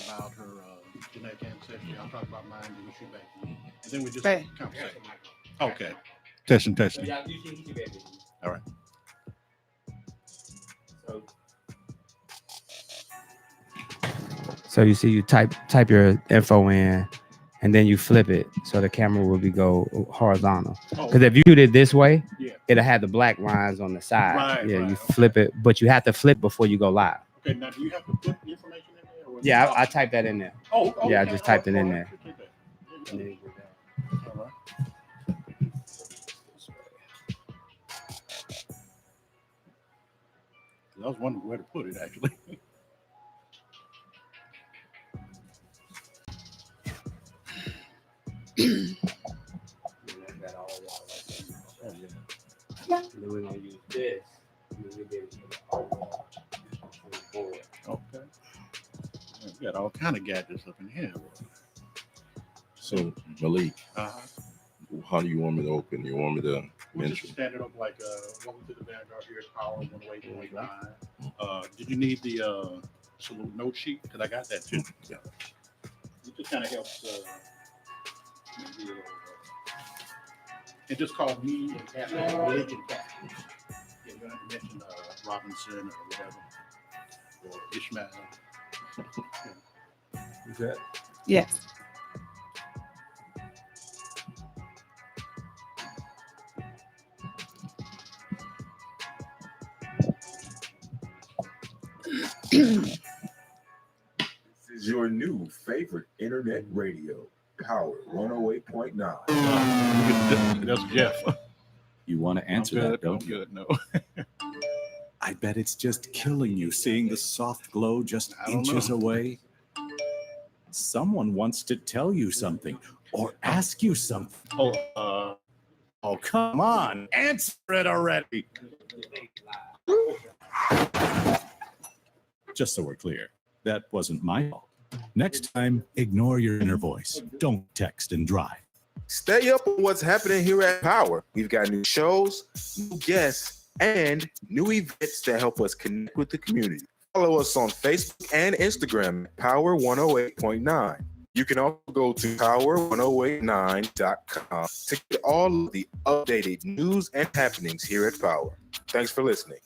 about her genetic ancestry. I'll talk about mine, and we'll shoot back to you. And then we just Right. conversate. Okay. Testing. All right. So you see, you type your info in, and then you flip it so the camera will go horizontal. Because if you shoot it this way, it'll have the black lines on the side. Right, you flip it, but you have to flip before you go live. Okay, now do you have to put the information in there? Or Yeah, I typed that in there. Oh, okay. Yeah, I just typed it in there. All right. I was wondering where to put it, actually. We're gonna use this. Okay. We got all kind of gadgets up in here. So Malik, how do you want me to open? You want me to We'll mention? just stand it up like welcome to the Vanguard here at Power 108.9. Did you need the salute note sheet? Because I got that too. Yeah. It just kind of helps. It just called me and Catherine, religion Catherine. You don't have to mention Robinson or whatever, or Ishmael. Is that? Yes. This is your new favorite internet radio, Power 108.9. That's Jeff. You want to answer that, don't you? Good, no. I bet it's just killing you seeing the soft glow just inches away. Someone wants to tell you something or ask you something. Oh, come on. Answer it already. Just so we're clear, that wasn't my fault. Next time, ignore your inner voice. Don't text and drive. Stay up on what's happening here at Power. We've got new shows, new guests, and new events that help us connect with the community. Follow us on Facebook and Instagram at Power 108.9. You can also go to power1089.com to get all of the updated news and happenings here at Power. Thanks for listening.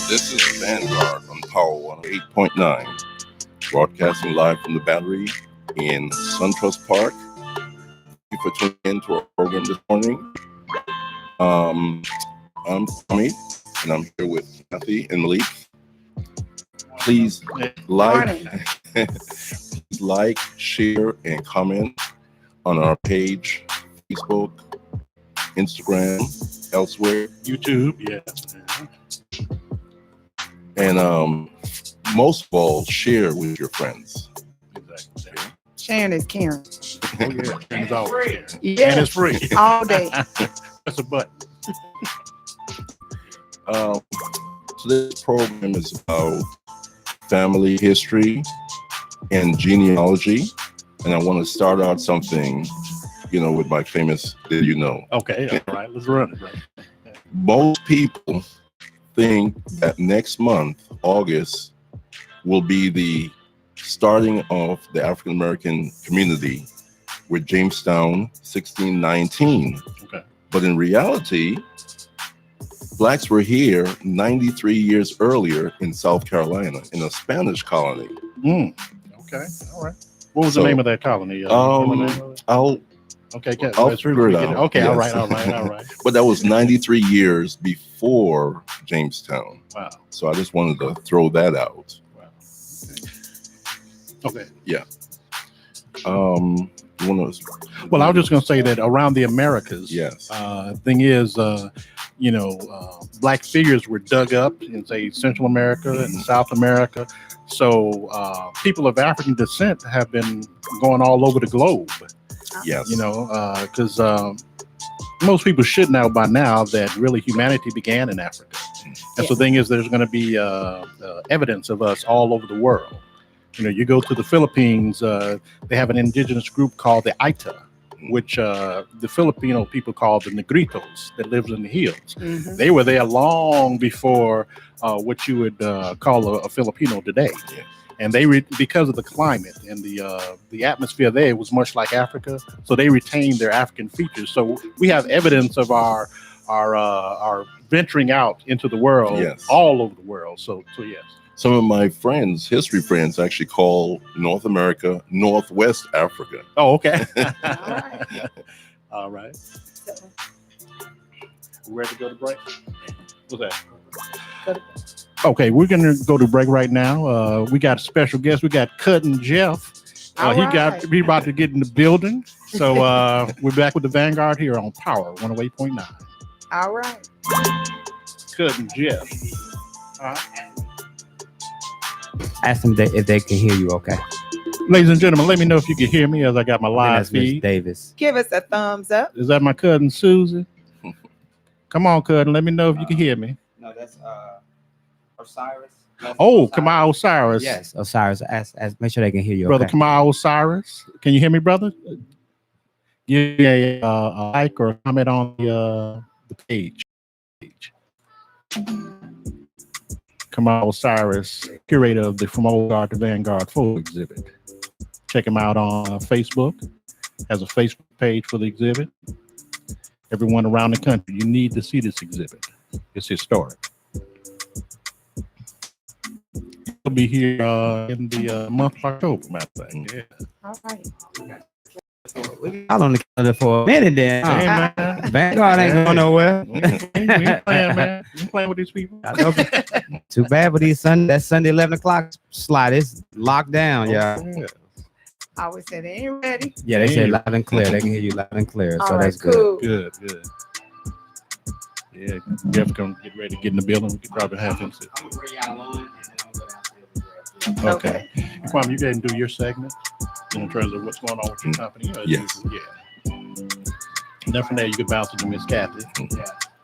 This is Vanguard on Power 108.9, broadcasting live from the Battery in SunTrust Park. Thank you for tuning in to our program this morning. I'm Tommy, and I'm here with Kathy and Malik. Please like, share, and comment on our page, Facebook, Instagram, elsewhere. YouTube, yeah. And most of all, share with your friends. Exactly. Sharon is Karen. Oh, yeah. And it's always there. Yes. And it's free. All day. That's a button. So this program is about family history and genealogy. And I want to start out something, with my famous Did You Know? Okay, all right, let's run it. Right. Most people think that next month, August, will be the starting off the African American community with Jamestown 1619. Okay. But in reality, blacks were here 93 years earlier in South Carolina in a Spanish colony. Okay. All right. What was So, the name of that colony? Remember the name of it? I'll Let's figure it out. Okay. Yes. All right. But that was 93 years before Jamestown. Wow. So I just wanted to throw that out. Wow. Okay. Well, I was just going to say that around the Americas, Yes. Thing is, black figures were dug up in, say, Central America and South America. So people of African descent have been going all over the globe. Yes. Because most people should know by now that really humanity began in Africa. And so the thing is, there's going to be evidence of us all over the world. You go to the Philippines, they have an indigenous group called the Aita, which the Filipino people call the Negritos that lives in the hills. Mhm. They were there long before what you would call a Filipino today. Yeah. And they because of the climate and the atmosphere there was much like Africa, so they retained their African features. So we have evidence of our venturing out into the world, Yes. all over the world. So yes. Some of my friends, history friends, actually call North America Northwest Africa. Oh, okay. right. All right. Ready to go to break? What's that? Okay, we're gonna go to break right now. We got a special guest. We got Cousin Jeff. All right. He about to get in the building. So we're back with the Vanguard here on Power 108.9. All right. Cousin Jeff. Ask them if they can hear you. Okay. Ladies and gentlemen, let me know if you can hear me as I got my I think live that's Miss feed. Davis. Give us a thumbs up. Is that my cousin Susie? Come on, cousin. Let me know if you can hear me. No, that's Osiris. Oh, Kamal Osiris. Yes, Osiris. Ask. Make sure they can hear you. Brother Okay. Kamal Osiris. Can you hear me, brother? Give me a like or a comment on the page. Kamal Osiris, curator of the From Old Guard to Vanguard photo exhibit. Check him out on Facebook. Has a Facebook page for the exhibit. Everyone around the country, you need to see this exhibit. It's historic. We'll be here in the month of October, matter of fact. Yeah. All right. I'll on the calendar for a minute then. Hey, Huh? man. Vanguard ain't going nowhere. We ain't playing, man. We ain't playing with these people. I know. Too bad for these that Sunday 11 o'clock slot. It's locked down, y'all. Yeah. I always said they ain't ready. Yeah, they say loud and clear. They can hear you loud and clear. All So right, that's good. cool. Good. Yeah, Jeff's gonna get ready to get in the building. We could probably have him sit. I'm gonna bring y'all on and then I'll go downstairs. Okay. Kwame, you go ahead and do your segment in terms of what's going on with your company. Yes. Yeah. And then from there, you can bounce to Miss Kathy.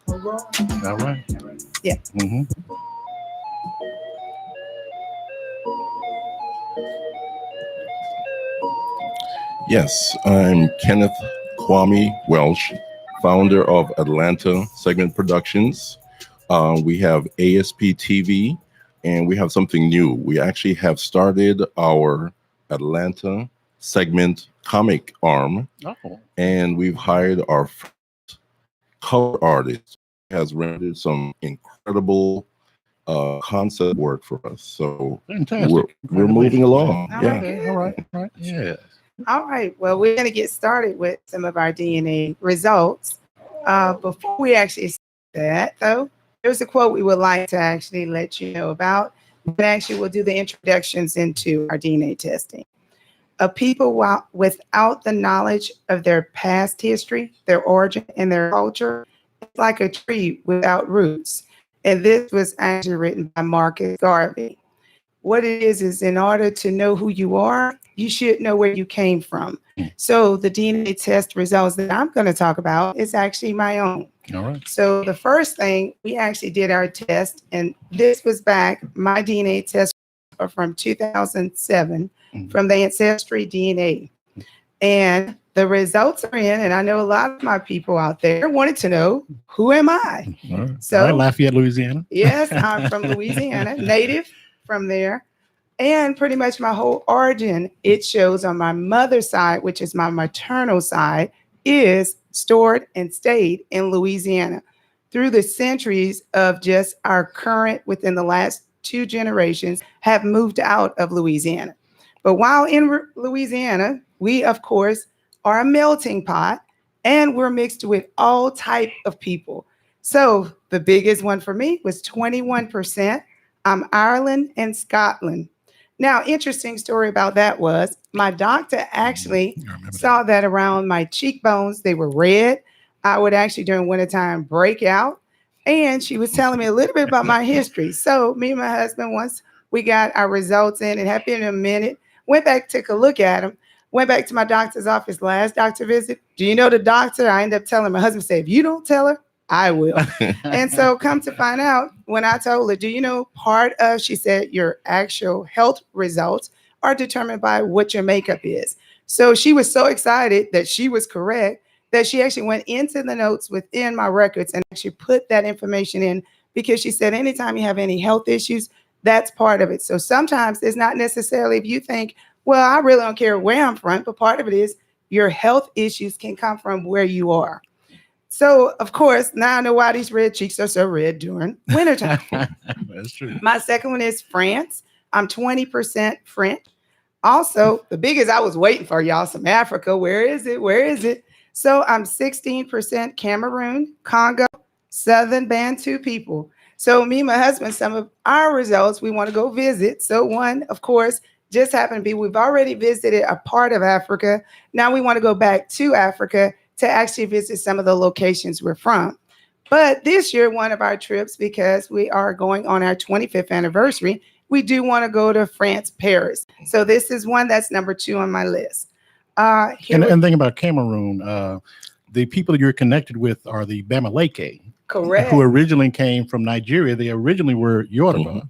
All right. Yeah. Mm-hmm. Yes, I'm Kenneth Kwame Welsh, founder of Atlanta Segment Productions. We have ASP TV, and we have something new. We actually have started our Atlanta Segment comic arm, Oh. and we've hired our first color artist. He has rendered some incredible concept work for us. So Fantastic. we're moving along. All Yeah. right. All right. Yeah. All right. Well, we're going to get started with some of our DNA results. Before we actually see that, though, there's a quote we would like to actually let you know about. And actually, we'll do the introductions into our DNA testing. A people without the knowledge of their past history, their origin, and their culture, it's like a tree without roots. And this was actually written by Marcus Garvey. What it is in order to know who you are, you should know where you came from. So the DNA test results that I'm going to talk about is actually my own. All right. So the first thing, we actually did our test, and this was back, my DNA test are from 2007 from the Ancestry DNA. And the results are in, and I know a lot of my people out there wanted to know, who am I? All right. So- All right, Lafayette, Louisiana. Yes, I'm from Louisiana, native from there. And pretty much my whole origin, it shows on my mother's side, which is my maternal side, is stored and stayed in Louisiana through the centuries of just our current, within the last 2 generations, have moved out of Louisiana. But while in Louisiana, we, of course, are a melting pot, and we're mixed with all type of people. So the biggest one for me was 21%. I'm Ireland and Scotland. Now, interesting story about that was my doctor actually saw that around my cheekbones, they were red. I would actually during wintertime break out. And she was telling me a little bit about my history. So me and my husband, once we got our results in, it happened in a minute, went back, took a look at them, went back to my doctor's office, last doctor visit. Do you know the doctor? I ended up telling my husband, say, if you don't tell her, I will. And so come to find out, when I told her, do you know part of, she said, your actual health results are determined by what your makeup is. So she was so excited that she was correct that she actually went into the notes within my records and actually put that information in, because she said, anytime you have any health issues, that's part of it. So sometimes it's not necessarily if you think, well, I really don't care where I'm from, but part of it is your health issues can come from where you are. So, of course, now I know why these red cheeks are so red during wintertime. That's true. My second one is France. I'm 20% French. Also, the biggest I was waiting for, y'all, some Africa. Where is it? Where is it? So I'm 16% Cameroon, Congo, Southern Bantu people. So me and my husband, some of our results we want to go visit. So one, of course, just happened to be, we've already visited a part of Africa. Now we want to go back to Africa to actually visit some of the locations we're from. But this year, one of our trips, because we are going on our 25th anniversary, we do want to go to France, Paris. So this is one that's number 2 on my list. And think about Cameroon. The people you're connected with are the Bamaleke, correct, who originally came from Nigeria. They originally were Yoruba.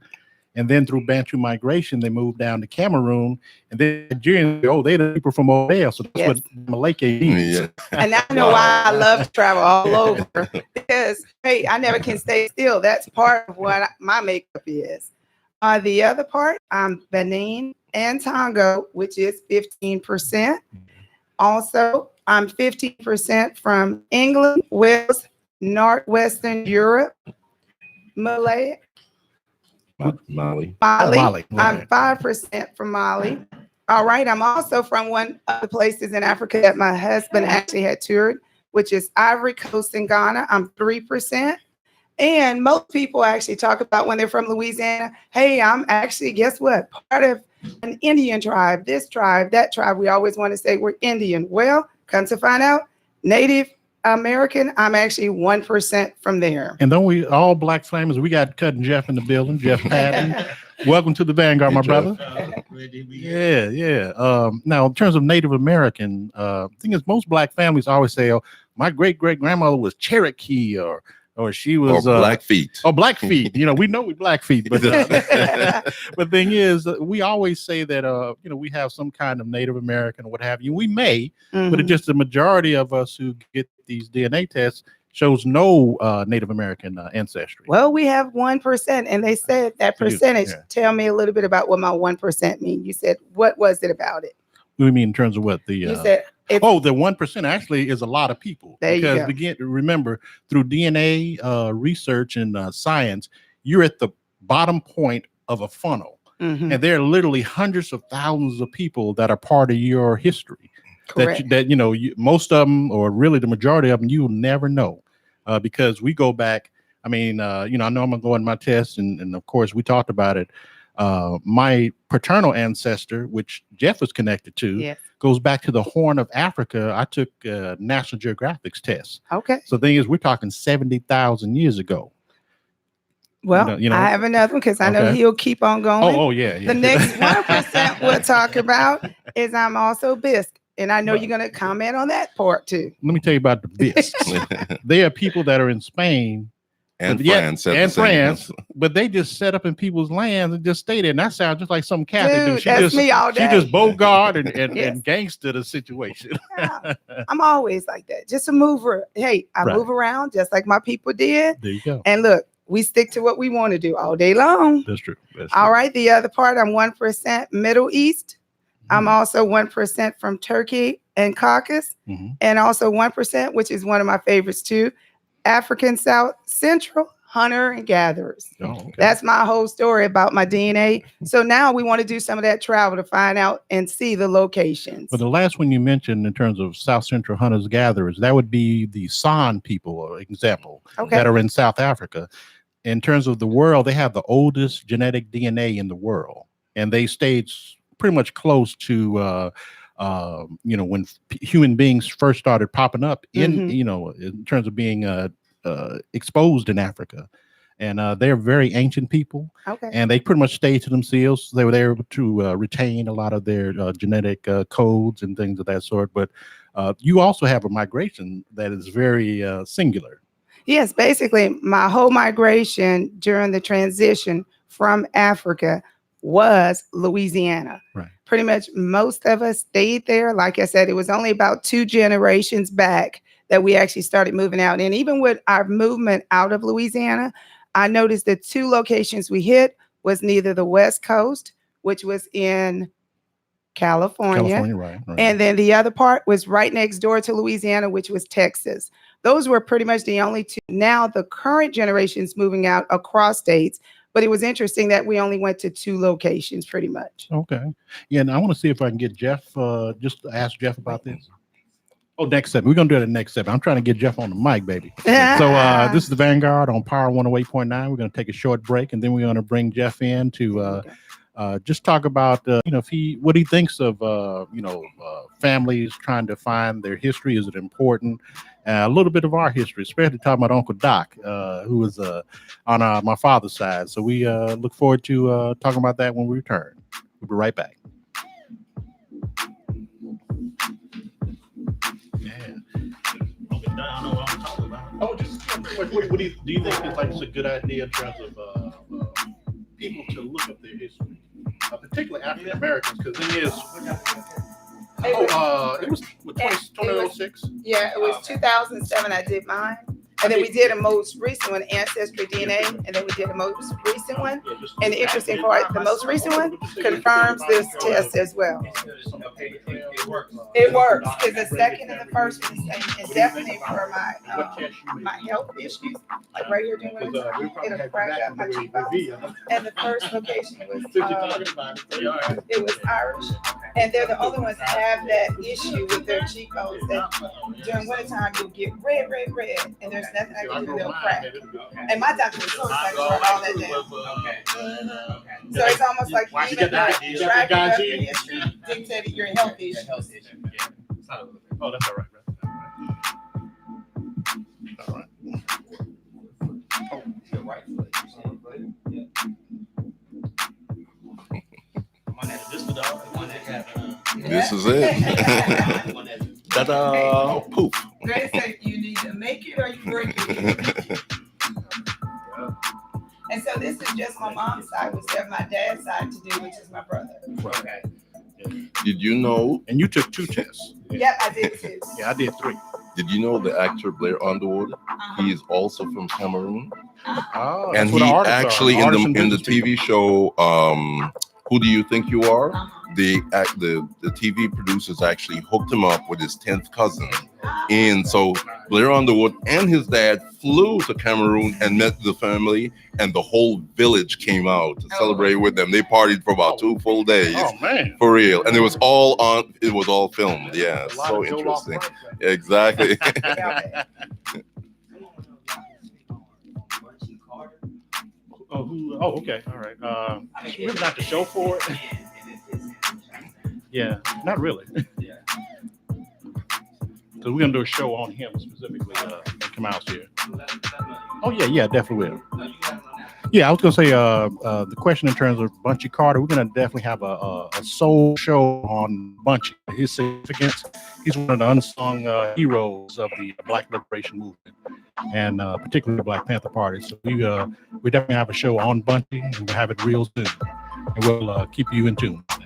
And then through Bantu migration, they moved down to Cameroon. And then Nigerians, they're the people from over there. So that's what Maleke means. Yeah. And I know why I love to travel all over, because, hey, I never can stay still. That's part of what my makeup is. The other part, Benin and Togo, which is 15%. Also, I'm 15% from England, Wales, Northwestern Europe, Malay. Mali. Mali. I'm 5% from Mali. All right. I'm also from one of the places in Africa that my husband actually had toured, which is Ivory Coast and Ghana. I'm 3%. And most people actually talk about when they're from Louisiana, hey, I'm actually, guess what? Part of an Indian tribe, this tribe, that tribe. We always want to say we're Indian. Well, come to find out, Native American, I'm actually 1% from there. And don't we all black flamers? We got Cousin Jeff in the building, Jeff Patton. Welcome to the Vanguard, my brother. Yeah. Now, in terms of Native American, thing is, most black families always say, "Oh, my great grandmother was Cherokee," or she was Blackfeet. Oh, Blackfeet. We know we Blackfeet, but but thing is, we always say that we have some kind of Native American or what have you. We may, but it's just the majority of us who get these DNA tests shows no Native American ancestry. Well, we have 1%, and they said that percentage. Yeah. Tell me a little bit about what my 1% mean. You said, what was it about it? What do you mean in terms of what the? You said. The 1% actually is a lot of people. There because remember, through DNA research and science, you're at the bottom point of a funnel, and there are literally hundreds of thousands of people that are part of your history. Correct. That most of them, or really the majority of them, you will never know, because we go back. I mean, I know I'm gonna go in my test, and of course we talked about it. My paternal ancestor, which Jeff was connected to, goes back to the Horn of Africa. I took National Geographic's test. Okay. So the thing is, we're talking 70,000 years ago. Well, I have another one because I know he'll keep on going. Oh, yeah. The next 1% we'll talk about is I'm also Bisque. And I know you're going to comment on that part too. Let me tell you about the Bisques. They are people that are in Spain and France, but they just set up in people's lands and just stay there. And that sounds just like some Catholic dude. That's me all day. She just Bogart and gangster the situation. Yeah, I'm always like that. Just a mover. Hey, I move around just like my people did. There you go. And look, we stick to what we want to do all day long. That's true. That's All true. right. The other part, I'm 1% Middle East. I'm also 1% from Turkey and Caucasus, and also 1%, which is one of my favorites too, African South Central, hunter and gatherers. Oh, okay. That's my whole story about my DNA. So now we want to do some of that travel to find out and see the locations. But the last one you mentioned in terms of South Central hunters gatherers, that would be the San people, or example, that are in South Africa. In terms of the world, they have the oldest genetic DNA in the world, and they stayed pretty much close to when human beings first started popping up in in terms of being exposed in Africa. And they're very ancient people, and they pretty much stayed to themselves. They were able to retain a lot of their genetic codes and things of that sort. But you also have a migration that is very singular. Yes, basically, my whole migration during the transition from Africa was Louisiana. Right. Pretty much most of us stayed there. Like I said, it was only about 2 generations back that we actually started moving out. And even with our movement out of Louisiana, I noticed the 2 locations we hit was neither the West Coast, which was in California, right. And then the other part was right next door to Louisiana, which was Texas. Those were pretty much the only 2. Now the current generation's moving out across states, but it was interesting that we only went to 2 locations pretty much. Okay. Yeah, and I want to see if I can get Jeff, just to ask Jeff about this. Oh, next step. We're going to do it in the next step. I'm trying to get Jeff on the mic, baby. So this is the Vanguard on Power 108.9. We're going to take a short break, and then we're going to bring Jeff in to just talk about, what he thinks of, families trying to find their history. Is it important? A little bit of our history, especially talking about Uncle Doc, who was on my father's side. So we look forward to talking about that when we return. We'll be right back. I know what I'm talking about. Oh, just what do you think it's a good idea in terms of people to look up their history, particularly African Americans? Because the thing is, it was 2006. Yeah, it was 2007. I did mine. And then we did a most recent one, Ancestry DNA, and then we did a most recent one. And the interesting part, the most recent one confirms this test as well. It works because the second and the first are the same, and definitely for my health issues, like right here doing it'll crack up my cheekbones. And the first location was it was Irish, and they're the only ones that have that issue with their cheekbones. That during wintertime you'll get red, and there's nothing I can do, they'll crack. And my doctor was so excited about all that down. So it's almost like even tracking of your history dictated your health issues. Oh, that's all right. All right. This is it. Ta-da! Poof. They say you need to make it or you break it. And so this is just my mom's side, which is my dad's side to do, which is my brother. Okay. Did you know? And you took 2 tests. Yep, I did too. Yeah, I did 3. Did you know the actor Blair Underwood? He is also from Cameroon, Oh, and he actually in the TV show Who Do You Think You Are? The TV producers actually hooked him up with his 10th cousin. And so Blair Underwood and his dad flew to Cameroon and met the family, and the whole village came out to celebrate with them. They partied for about 2 full days. Oh man. For real. And it was all filmed. Yeah. So interesting. Exactly. Oh, okay. All right. Really not the show for it. Yeah, not really. Because we're gonna do a show on him specifically and come out here. Oh yeah, definitely will. Yeah, I was gonna say the question in terms of Bunchy Carter, we're gonna definitely have a soul show on Bunchy, his significance. He's one of the unsung heroes of the Black liberation movement, and particularly the Black Panther Party. So we definitely have a show on Bunchy, and we'll have it real soon, and we'll keep you in tune with that.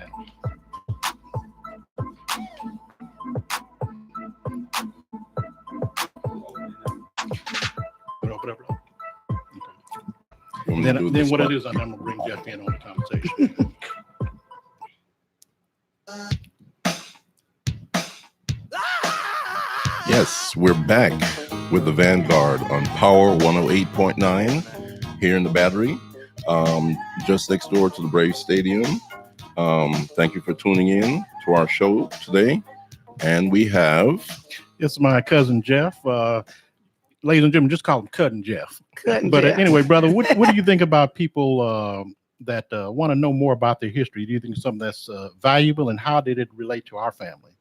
Open up. Okay. then, do then this what it part. is, I'm gonna bring Jeff in on the conversation. Yes, we're back with the Vanguard on Power 108.9 here in the Battery, just next door to the Brave Stadium. Thank you for tuning in to our show today. And we have... It's my cousin Jeff. Ladies and gentlemen, just call him Cousin Jeff. Cousin But Jeff. anyway, brother, what do you think about people that want to know more about their history? Do you think it's something that's valuable, and how did it relate to our family?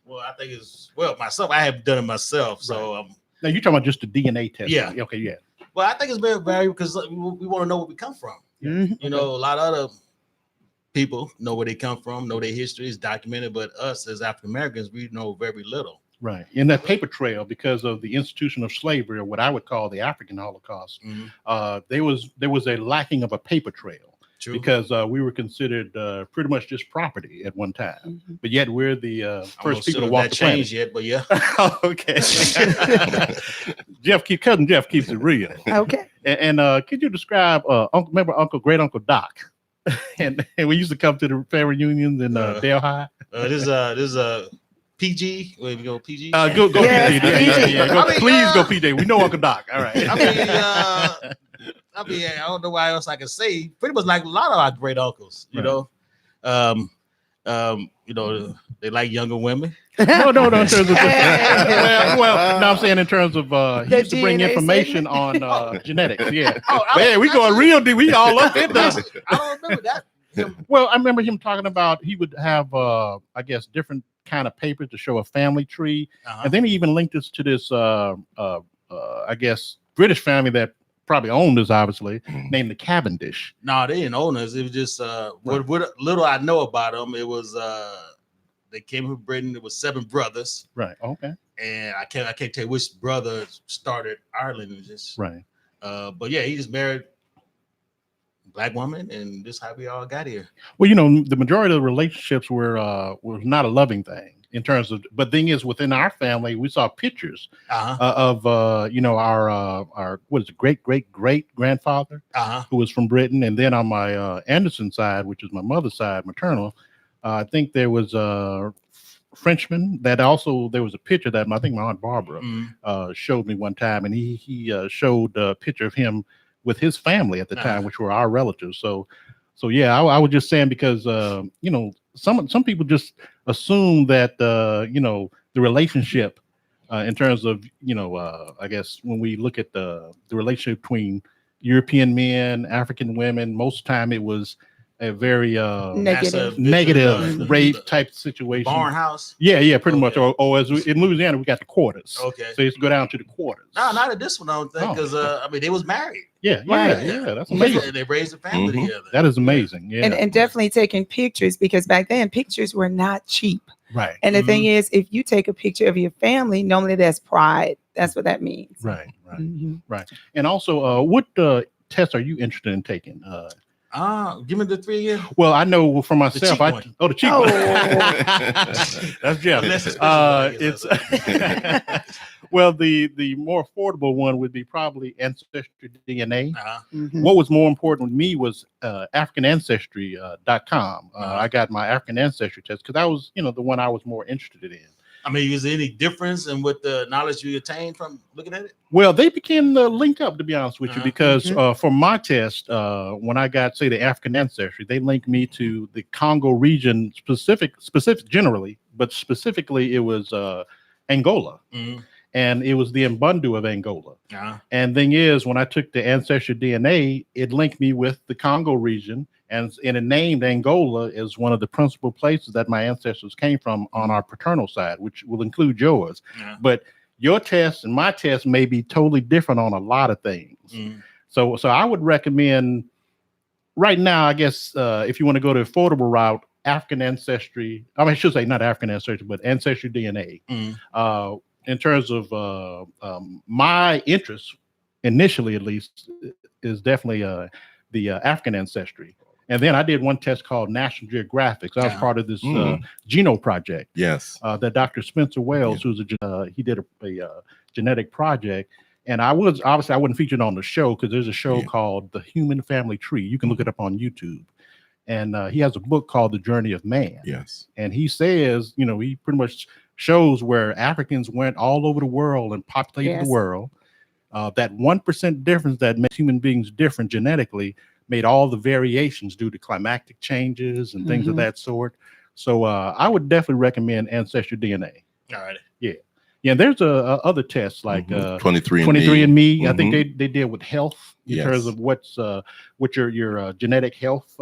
Well, I think it's myself. I have done it myself. So Now you're talking about just the DNA test. Yeah. Okay. Yeah. well, I think it's very valuable because we want to know where we come from. Mhm. You know, a lot of other people know where they come from, know their history is documented, but us as African Americans, we know very little. Right. In that paper trail, because of the institution of slavery, or what I would call the African Holocaust, there was a lacking of a paper trail. True. Because we were considered pretty much just property at one time, Mhm. but yet we're the first people to that walk the planet. changed yet, but yeah. Okay. Cousin Jeff keeps it real. Okay. And could you describe great Uncle Doc? and we used to come to the family reunions in Dale High. This is a PG. Where we go, PG? Go Yes, PJ. PJ. Please go PJ. We know Uncle Doc. All right. I don't know why else I can say. Pretty much like a lot of our great uncles, you know. They like younger women. No. In terms of well, no, I'm saying in terms of he used to bring DNA information on genetics. Yeah. Man, we going real deep. We all up in this. I don't remember that. Well, I remember him talking about he would have I guess different kind of papers to show a family tree, and then he even linked us to this I guess British family that probably owned us, obviously, named the Cavendish. No, they didn't own us. It was just what little I know about them. It was they came from Britain. It was 7 brothers. Right. Okay. And I can't tell you which brother started Ireland. It was just right. But yeah, he just married a Black woman, and this is how we all got here. Well, the majority of the relationships were not a loving thing. In terms of, but thing is, within our family, we saw pictures of our what is it, great grandfather who was from Britain, and then on my Anderson side, which is my mother's side, maternal, I think there was a Frenchman that also there was a picture that I think my Aunt Barbara showed me one time, and he showed a picture of him with his family at the time, which were our relatives. So yeah, I was just saying because some people just assume that the relationship in terms of I guess when we look at the relationship between European men, African women, most of the time it was a very negative rape type situation. Barn house. Yeah, pretty much. Or as in Louisiana, we got the quarters. Okay. So it's go down to the quarters. No, not at this one, I don't think, because they was married. Yeah, that's amazing. They raised a family together. That is amazing. Yeah. And definitely taking pictures, because back then pictures were not cheap. Right. And the thing is, if you take a picture of your family, normally that's pride. That's what that means. Right. Mhm. Right. And also, what tests are you interested in taking? Give me the 3 again. Well, I know for myself. The cheap The cheap one. one. That's Jeff. It's well, the more affordable one would be probably Ancestry DNA. Mhm. What was more important to me was AfricanAncestry.com. I got my African ancestry test because that was, the one I was more interested in. I mean, is there any difference in what the knowledge you attained from looking at it? Well, they became linked up, to be honest with you, because for my test, when I got, say, the African ancestry, they linked me to the Congo region, specific generally, but specifically it was Angola. And it was the Mbundu of Angola. And thing is, when I took the Ancestry DNA, it linked me with the Congo region, and it named Angola as one of the principal places that my ancestors came from on our paternal side, which will include yours. But your test and my test may be totally different on a lot of things. So I would recommend right now, I guess, if you want to go the affordable route, African ancestry. I should say not African ancestry, but Ancestry DNA. In terms of my interest, initially at least, is definitely the African ancestry. And then I did one test called National Geographic. So I was part of this Geno project. Yes. That Dr. Spencer Wells, he did a genetic project, And I wasn't featured on the show because there's a show Yeah. called The Human Family Tree. You can look it up on YouTube. And he has a book called The Journey of Man. Yes. And he says, he pretty much shows where Africans went all over the world and populated Yes. the world. That 1% difference that makes human beings different genetically made all the variations due to climatic changes and things of Mhm. that sort. So I would definitely recommend Ancestry DNA. All right. Yeah, there's other tests like 23andMe. 23andMe. I think Mhm. they deal with health in Yes. terms of what your genetic health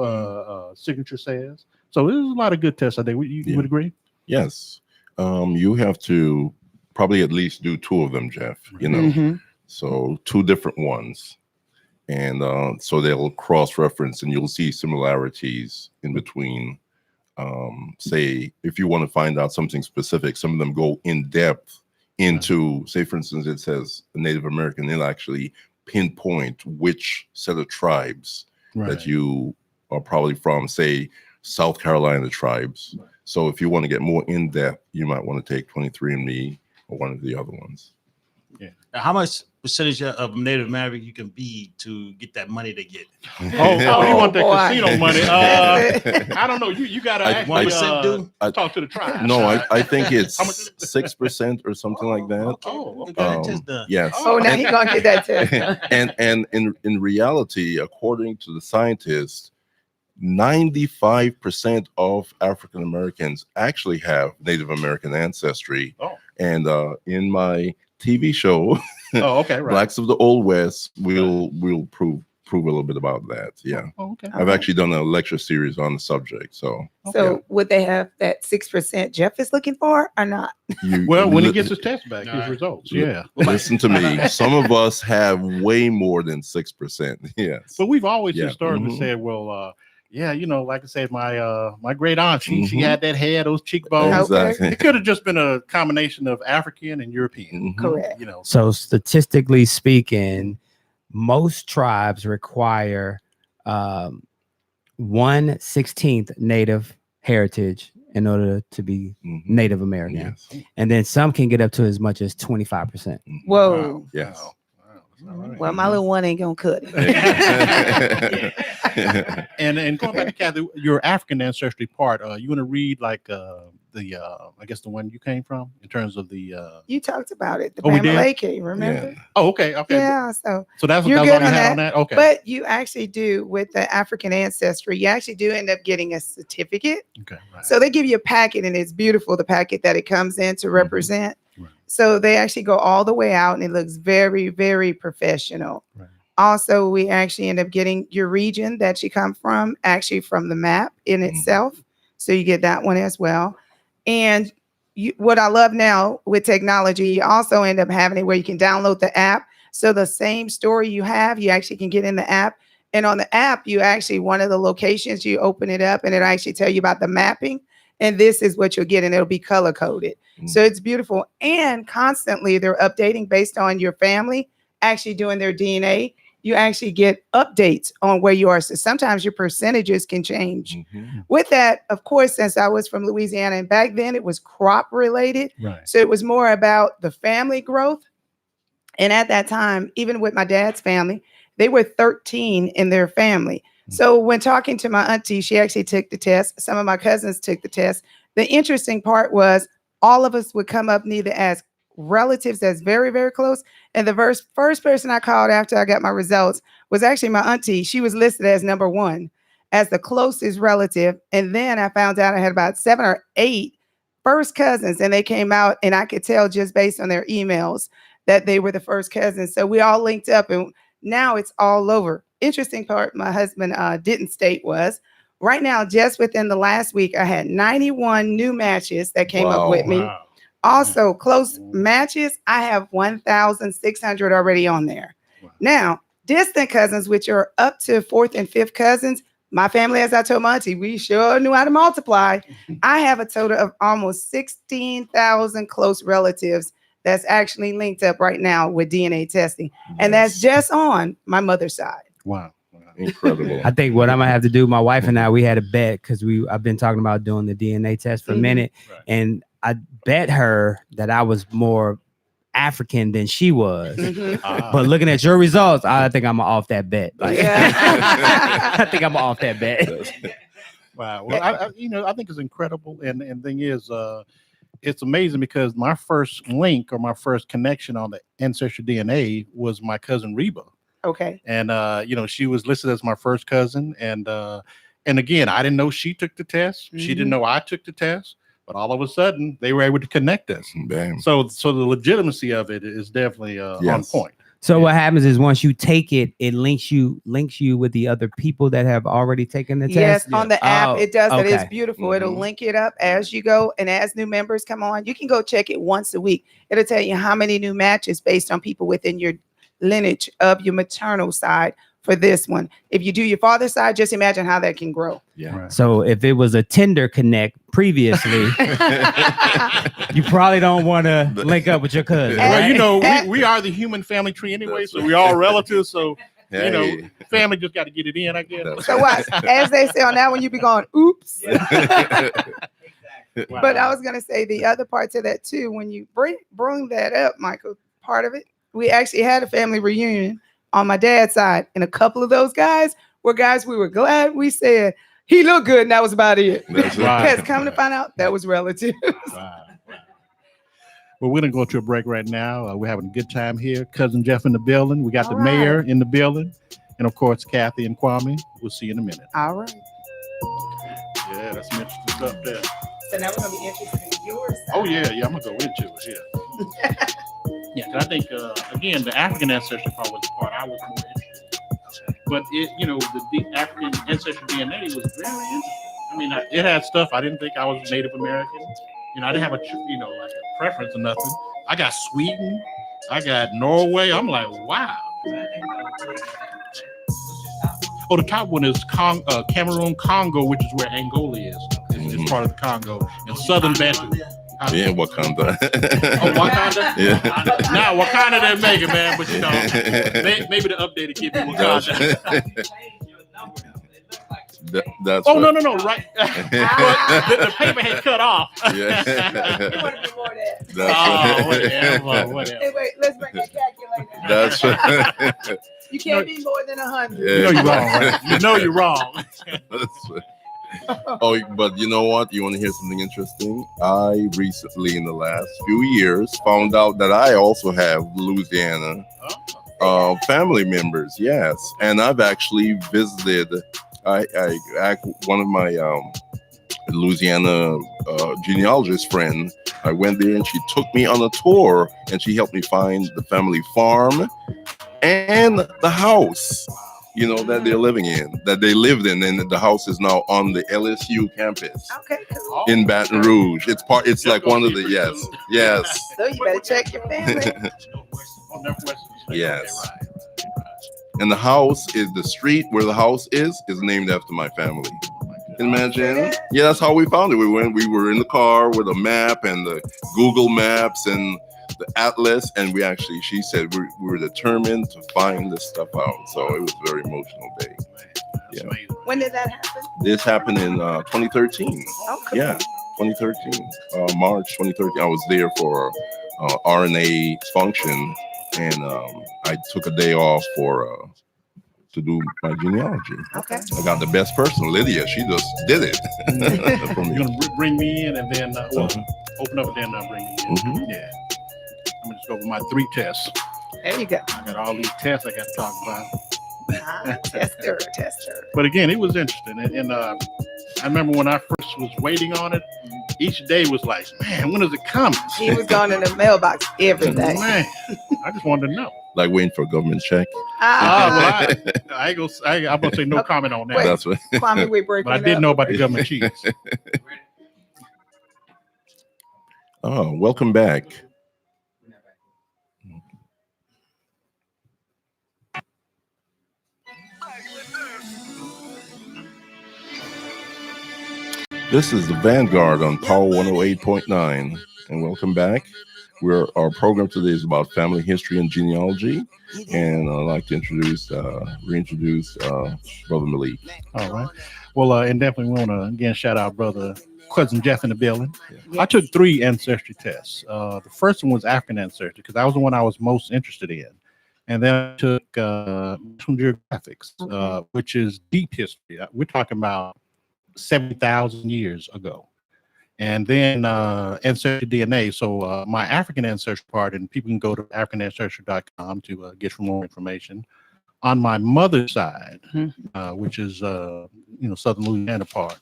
signature says. So there's a lot of good tests. I think you would agree. Yes. You have to probably at least do 2 of them, Jeff. Mhm. So 2 different ones, and so they'll cross-reference, and you'll see similarities in between. Say if you want to find out something specific, some of them go in depth into, say, for instance, it says Native American. They'll actually pinpoint which set of tribes that you are probably from, say, South Carolina tribes. So if you want to get more in depth, you might want to take 23andMe or one of the other ones. Now, how much percentage of Native American you can be to get that money they get? Oh, you want that boy. casino money? That's I don't know. You got to I- actually 1% do? talk to the tribe. No, I think it's How much- 6% or something like that. Okay. Oh, We got it just done. Yes. Oh, now he gonna get that test. and in reality, according to the scientists, 95% of African Americans actually have Native American ancestry. Oh. And in my TV show, Oh, okay, right. Blacks of the Old West, we'll prove a little bit about that. Yeah. Oh, okay. I've actually done a lecture series on the subject. So So would they have that 6% Jeff is looking for or not? you Well, when he li- gets his test back, his Alright. results, li- yeah. listen to me. Some of us have way more than 6%. Yes. But we've always Yeah. historically Mhm. said, well, yeah, like I said, my great aunt, she Mhm. had that hair, those cheekbones. Exactly. It could have just been a combination of African and European. Mhm. Correct. So statistically speaking, most tribes require 1/16 Native heritage in order to be Mhm. Native American, Yes. and then some can get up to as much as 25%. Mhm. Whoa. Yes. Wow. That's all right. Well, my little one ain't gonna cut it. And going back to Kathy, your African ancestry part, you want to read like I guess the one you came from in terms of the You talked about it, the Oh, we did? Bama remember? Yeah. oh, okay. Yeah, so So that's You're all good you on had that. on that. Okay. but you actually do with the African ancestry, you actually do end up getting a certificate. Okay. Right. So they give you a packet and it's beautiful, the packet that it comes in to represent. Right. So they actually go all the way out and it looks very, very professional. Right. Also, we actually end up getting your region that you come from, actually from the map in Mhm. itself. So you get that one as well. And what I love now with technology, you also end up having it where you can download the app. So the same story you have, you actually can get in the app. And on the app, you actually, one of the locations, you open it up and it'll actually tell you about the mapping. And this is what you'll get, and it'll be color coded. So it's beautiful. And constantly they're updating based on your family, actually doing their DNA. You actually get updates on where you are. So sometimes your percentages can change. Mhm. With that, of course, since I was from Louisiana and back then it was crop related. Right. So it was more about the family growth. And at that time, even with my dad's family, they were 13 in their family. So when talking to my auntie, she actually took the test. Some of my cousins took the test. The interesting part was all of us would come up neither as relatives that's very, very close. And the first person I called after I got my results was actually my auntie. She was listed as number 1 as the closest relative. And then I found out I had about 7 or 8 first cousins, and they came out, and I could tell just based on their emails that they were the first cousins. So we all linked up, and now it's all over. Interesting part my husband didn't state was right now, just within the last week, I had 91 new matches that came up Wow. with me. Wow. Also, close matches, I have 1,600 already on there. Wow. Now, distant cousins, which are up to 4th and 5th cousins, my family, as I told my auntie, we sure knew how to multiply. I have a total of almost 16,000 close relatives that's actually linked up right now with DNA testing. And that's just on my mother's side. Wow. Incredible. I think what I'm gonna have to do, my wife and I, we had a bet because I've been talking about doing the DNA test for a Mhm. minute, Right. and I bet her that I was more African than she was. Mhm. But looking at your results, I think I'm off that bet. Like, Yeah. I think I'm off that bet. Wow. Well, I think it's incredible, and thing is, it's amazing because my first link or my first connection on the ancestry DNA was my cousin Reba, Okay. and she was listed as my first cousin, and again, I didn't know she took the test. She didn't know I took the test, but all of a sudden they were able to connect us. Bam. So the legitimacy of it is definitely on Yes. point. So what happens is once you take it, it links you with the other people that have already taken the Yes, test. on the app, Oh, it does that. It's okay. beautiful. It'll Mhm. link it up as you go. And as new members come on, you can go check it once a week. It'll tell you how many new matches based on people within your lineage of your maternal side for this one. If you do your father's side, just imagine how that can grow. Yeah. Right. So if it was a Tinder connect previously, you probably don't want to link up with your cousin. And- Well, we are the human family tree anyway, so we're all relatives. So Hey. family just got to get it in, I guess. That's So what? As they say on that one, you be going, oops. But I was gonna say the other part to that too. When you bring that up, Michael, part of it, we actually had a family reunion on my dad's side, and a couple of those guys were guys we were glad we said he looked good, and that was about it. That's right. Because come to find out, that was relative. Wow. Well, we're gonna go to a break right now. We're having a good time here. Cousin Jeff in the building. We got the All mayor right. in the building, and of course Kathy and Kwame. We'll see you in a minute. All right. Yeah, that's some interesting stuff there. So now we're gonna be interested in yours. Oh yeah, I'm gonna go into it. Yeah, yeah. 'Cause I think again the African ancestry part was the part I was more interested in. But the African ancestry DNA was very interesting. I mean, it had stuff I didn't think I was Native American. I didn't have like a preference or nothing. I got Sweden, I got Norway. I'm like, wow. Oh, the top one is Cameroon, Congo, which is where Angola is. It's part of the Congo and Southern Bantu. Yeah, Wakanda. Oh, Wakanda? Yeah. Now, Wakanda didn't make it, man, but maybe the updated kid be Wakanda. That's Oh, what- no, right. But the paper had cut off. Yeah. You want to be more that. That's Whatever. Hey, wait, let's bring that calculator. That's right. You can't be more than 100. You know you're wrong, right? You know you're wrong. That's right. Oh, but you know what? You want to hear something interesting? I recently, in the last few years, found out that I also have Louisiana family members. Yes, and I've actually visited. I one of my Louisiana genealogist friend. I went there and she took me on a tour and she helped me find the family farm and the house, that they're living in, that they lived in, and the house is now on the LSU campus Okay, cool. in Baton Rouge. It's like one of the yes. So you better check your family. Yes. And the house is the street where the house is named after my family. Imagine. Yeah, that's how we found it. We were in the car with a map and the Google Maps and the atlas, and she said we were determined to find this stuff out. So it was a very emotional day. Yeah. When did that happen? This happened in 2013. Okay. Yeah, 2013, March 2013. I was there for RNA function, and I took a day off to do my genealogy. Okay. I got the best person, Lydia. She just did it. For me. You're gonna bring me in and then open up and then bring me in. Mhm. Yeah. I'm gonna just go over my 3 tests. There you go. I got all these tests I got to talk about. Tester. But again, it was interesting, and I remember when I first was waiting on it. Each day was like, man, when is it coming? He was going in the mailbox every day. Man, I just wanted to know. Like waiting for a government check. Ah, I ain't gonna. I'm gonna say no comment on that. Wait. That's what. Kwame, we breaking But I it did up. know about the government cheese. Oh, welcome back. This is the Vanguard on Power 108.9, and welcome back. Our program today is about family history and genealogy, and I'd like to reintroduce Brother Malik. All right. Well, and definitely want to again shout out Brother cousin Jeff in the building. I Yes. took 3 ancestry tests. The first one was African ancestry because that was the one I was most interested in. And then I took National Geographics, Okay. which is deep history. We're talking about 70,000 years ago. And then ancestry DNA. So my African ancestry part, and people can go to AfricanAncestry.com to get some more information. On my mother's side, which is Southern Louisiana part,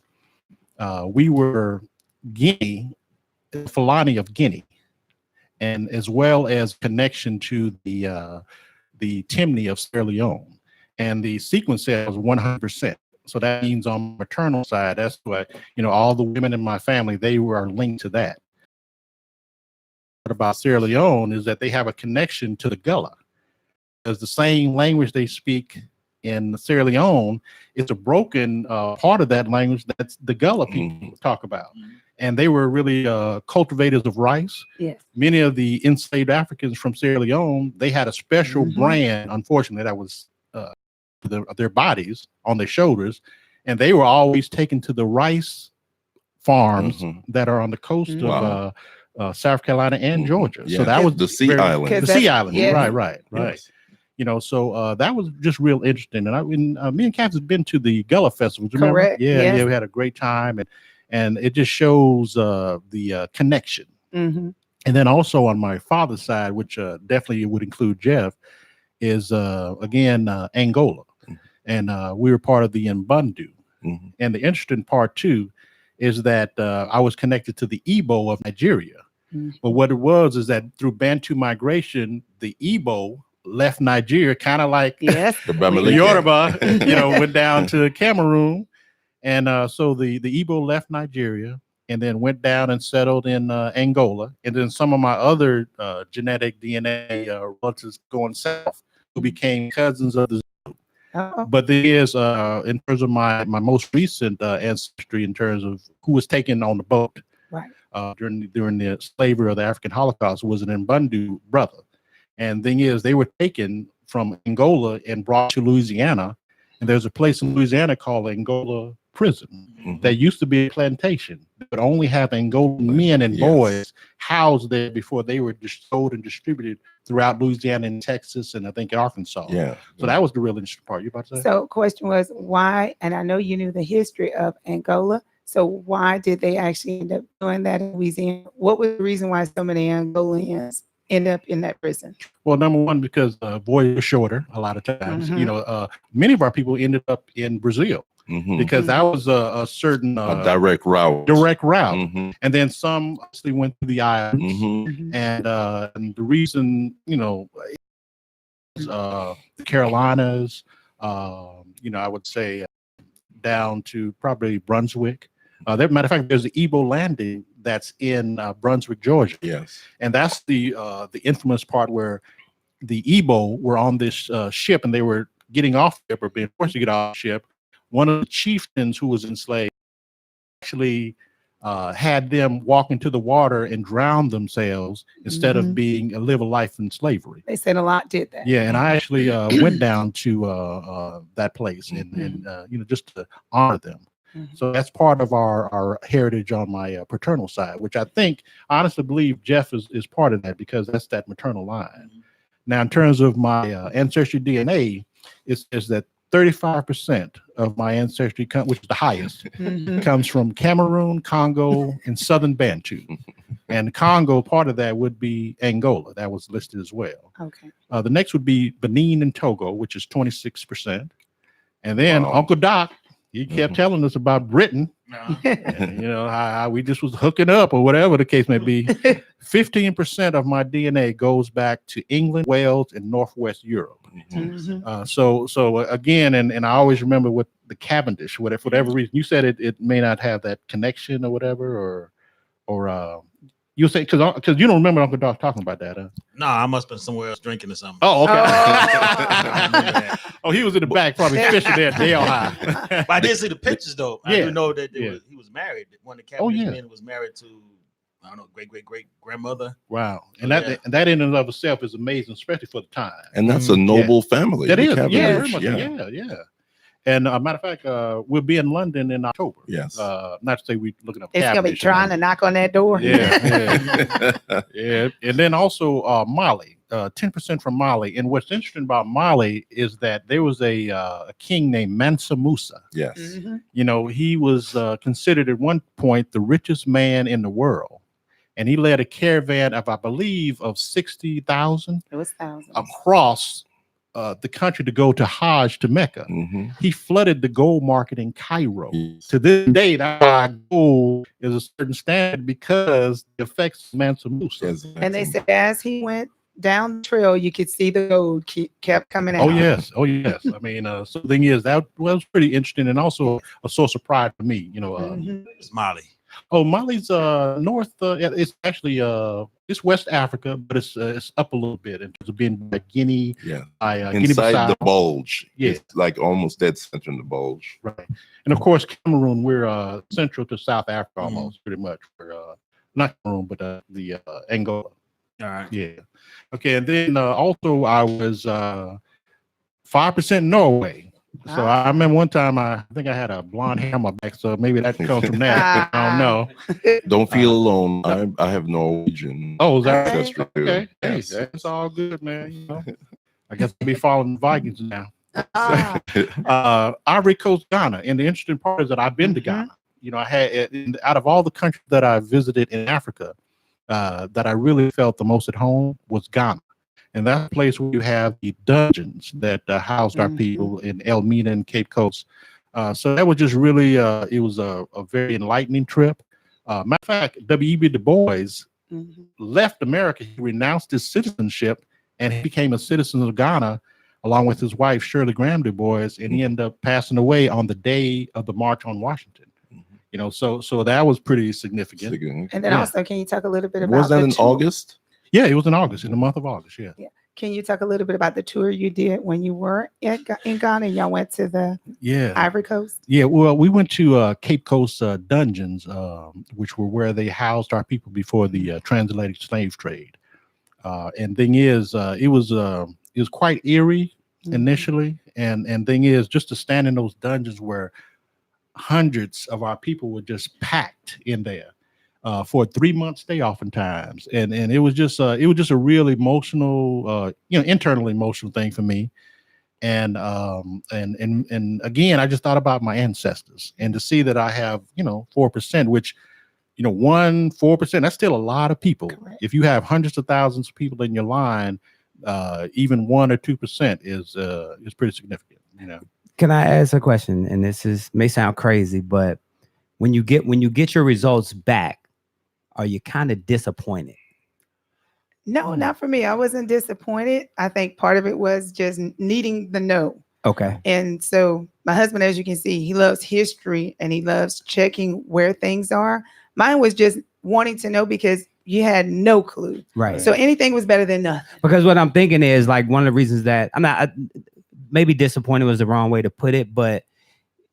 we were Guinea, Fulani of Guinea, and as well as connection to the Timni of Sierra Leone, and the sequence says 100%. So that means on my maternal side, that's what all the women in my family, they were linked to that. What about Sierra Leone is that they have a connection to the Gullah, because the same language they speak in Sierra Leone is a broken part of that language that's the Gullah people talk about. And they were really cultivators of rice. Yes. Many of the enslaved Africans from Sierra Leone, they had a special brand, unfortunately, that was their bodies on their shoulders, and they were always taken to the rice farms that are on the coast of South Carolina and Georgia. Yeah. So that was the Sea Island. The Sea Island, yeah. right. Yes. So that was just real interesting. And me and Kath has been to the Gullah Festival. Do you remember? Correct, Yeah, yes. we had a great time, and it just shows the connection. And then also on my father's side, which definitely would include Jeff, is again Angola, and we were part of the Mbundu. And the interesting part too is that I was connected to the Igbo of Nigeria. But what it was is that through Bantu migration, the Igbo left Nigeria, kind of like Yes. The the Bamileke. Yoruba, went down to Cameroon. And so the Igbo left Nigeria and then went down and settled in Angola. And then some of my other genetic DNA relatives going south who became cousins of the Oh, But there is, in terms of my most recent ancestry, in terms of who was taken on the boat right. during the slavery or the African Holocaust, was an Mbundu brother. And thing is, they were taken from Angola and brought to Louisiana. And there's a place in Louisiana called Angola Prison. That used to be a plantation, but only have Angolan men and boys housed there before they were just sold and distributed throughout Louisiana and Texas, and I think Arkansas. Yeah. So that was the real interesting part. You about to say? So question was why, and I know you knew the history of Angola. So why did they actually end up doing that in Louisiana? What was the reason why so many Angolians end up in that prison? Well, number one, because voyage was shorter a lot of times. Many of our people ended up in Brazil because that was a certain a direct route. And then some actually went to the islands. And the reason, the Carolinas, I would say down to probably Brunswick. Matter of fact, there's the Igbo landing that's in Brunswick, Georgia. Yes. And that's the infamous part where the Igbo were on this ship and they were getting off the ship or being forced to get off the ship. One of the chieftains who was enslaved actually had them walk into the water and drown themselves instead of live a life in slavery. They said a lot did that. Yeah, and I actually went down to that place and just to honor them. So that's part of our heritage on my paternal side, which I think, I honestly believe Jeff is part of that because that's that maternal line. Now, in terms of my ancestry DNA, it says that 35% of my ancestry, which is the highest, comes from Cameroon, Congo, and Southern Bantu. And Congo, part of that would be Angola. That was listed as well. Okay. The next would be Benin and Togo, which is 26%. And then Uncle Doc, he kept telling us about Britain. And, how we just was hooking up or whatever the case may be. 15% of my DNA goes back to England, Wales, and Northwest Europe. So again, and I always remember with the Cavendish, for whatever reason, you said it may not have that connection or whatever, or you say because you don't remember Uncle Doc talking about that, huh? No, I must have been somewhere else drinking or something. Oh, okay. Oh, he was in the back, probably fishing there at Dale High. But I did see the pictures though. I Yeah. do know that he was married. One of the Cavendish men was married to, I don't know, great grandmother. Wow, and that in and of itself is amazing, especially for the time. And that's a noble family. That is, Cavendish. very much, yeah. And matter of fact, we'll be in London in October. Yes. Not to say we're looking up. It's gonna be cabinets trying to knock on that door. Yeah, yeah. And then also Mali, 10% from Mali. And what's interesting about Mali is that there was a king named Mansa Musa. Yes. Mhm. You know, he was considered at one point the richest man in the world. And he led a caravan of, I believe, of 60,000 It was thousands. across the country to go to Hajj to Mecca. Mhm. He flooded the gold market in Cairo. Yes. To this day, that's why gold is a certain standard because the effects of Mansa Musa. Yes. And they said as he went down the trail, you could see the gold kept coming out. Oh yes, oh yes. I mean, so the thing is that was pretty interesting and also a source of pride for me. You know, Mhm. It's Mali. oh Mali's north. It's actually it's West Africa, but it's up a little bit in terms of being by Guinea, Yeah. by Inside Guinea-Bissau. the bulge. Yeah. It's like almost dead center in the bulge. Right. And of course, Cameroon, we're central to South Africa Mhm. almost, pretty much. We're not Cameroon, but the Angola. All right. Yeah. Okay. And then also I was 5% Norway. So I remember one time I think I had a blonde hair on my back, so maybe that comes from that. I don't know. Don't feel alone. I have Norwegian. Oh, is that ancestry too. okay? Hey, Yes. that's all good, man. You know, I guess I'll be following the Vikings now. Ah, Ivory Coast, Ghana. And the interesting part is that I've been to Mhm. Ghana. You know, I had out of all the countries that I visited in Africa, that I really felt the most at home was Ghana. And that's a place where you have the dungeons that housed our Mhm. people in Elmina and Cape Coast. So that was just really, it was a very enlightening trip. Matter of fact, W.E.B. Du Bois Mhm. left America. He renounced his citizenship and he became a citizen of Ghana along with his wife, Shirley Graham Du Bois, and he ended up passing away on the day of the March on Washington. You know, so that was pretty significant. And then Yeah. also, can you talk a little bit about Was that the in tour? August? Yeah, it was in August, in the month of August. Yeah. Can you talk a little bit about the tour you did when you were in Ghana? Y'all went to the Yeah. Ivory Coast. Yeah, well, we went to Cape Coast dungeons, which were where they housed our people before the transatlantic slave trade. And thing is, it was quite eerie initially, and thing is, just to stand in those dungeons where hundreds of our people were just packed in there for a 3-month stay, oftentimes, and it was just a real emotional, internal emotional thing for me. And again, I just thought about my ancestors and to see that I have 4%, which 4%, that's still a lot of people. Correct. If you have hundreds of thousands of people in your line, even 1 or 2% is pretty significant. Can I ask a question? And this may sound crazy, but when you get your results back, are you kind of disappointed? No, not for me. I wasn't disappointed. I think part of it was just needing the know. Okay. And so my husband, as you can see, he loves history and he loves checking where things are. Mine was just wanting to know because you had no clue. Right. So anything was better than nothing. Because what I'm thinking is like one of the reasons that I'm not, maybe disappointed was the wrong way to put it, but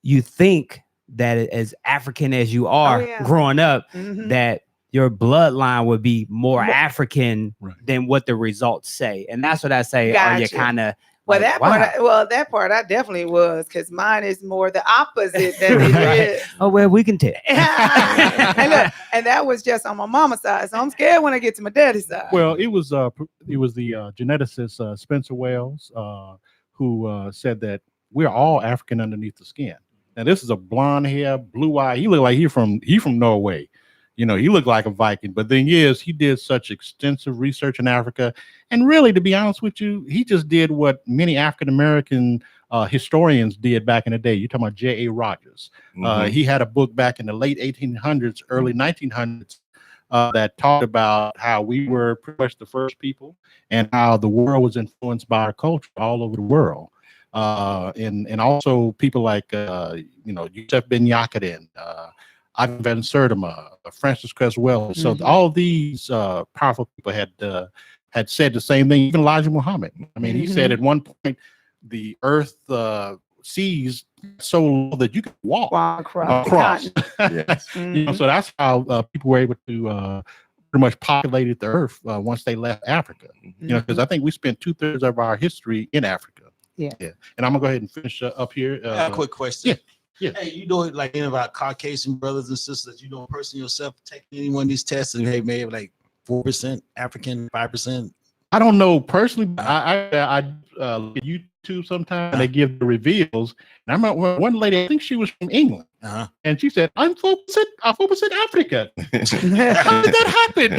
you think that as African as you are yeah. growing up, Mhm. that your bloodline would be more Mo- African Right. than what the results say. And that's what I say. Are you Gotcha. kind of Well, like, that part I definitely was, because mine is more the opposite than it is. oh, well, we can tell. And look, and that was just on my mama's side. So I'm scared when I get to my daddy's side. Well, it was the geneticist Spencer Wells who said that we're all African underneath the skin. Now this is a blonde hair, blue eye. He looked like he from Norway. He looked like a Viking. But the thing is, he did such extensive research in Africa, and really, to be honest with you, he just did what many African American historians did back in the day. You're talking about J.A. Rogers. He had a book back in the late 1800s, early 1900s. That talked about how we were pretty much the first people and how the world was influenced by our culture all over the world. And also people like, Yusuf Ben Yakadin, Ivan Van Sertima, Francis Cress Wells. So all these powerful people had said the same thing. Even Elijah Muhammad. I mean, he said at one point, the earth seas so low that you could walk across. Yes. So that's how people were able to pretty much populated the earth once they left Africa. Because I think we spent 2/3 of our history in Africa. Yeah. And I'm gonna go ahead and finish up here. I have a quick question. Yeah. Hey, you know, like any of our Caucasian brothers and sisters, you know, personally yourself taking any one of these tests and hey, maybe like 4% African, 5%. I don't know personally, but I look at YouTube sometimes and they give the reveals. And I remember one lady, I think she was from England, and she said, "I'm 4%, 4% African." How did that happen?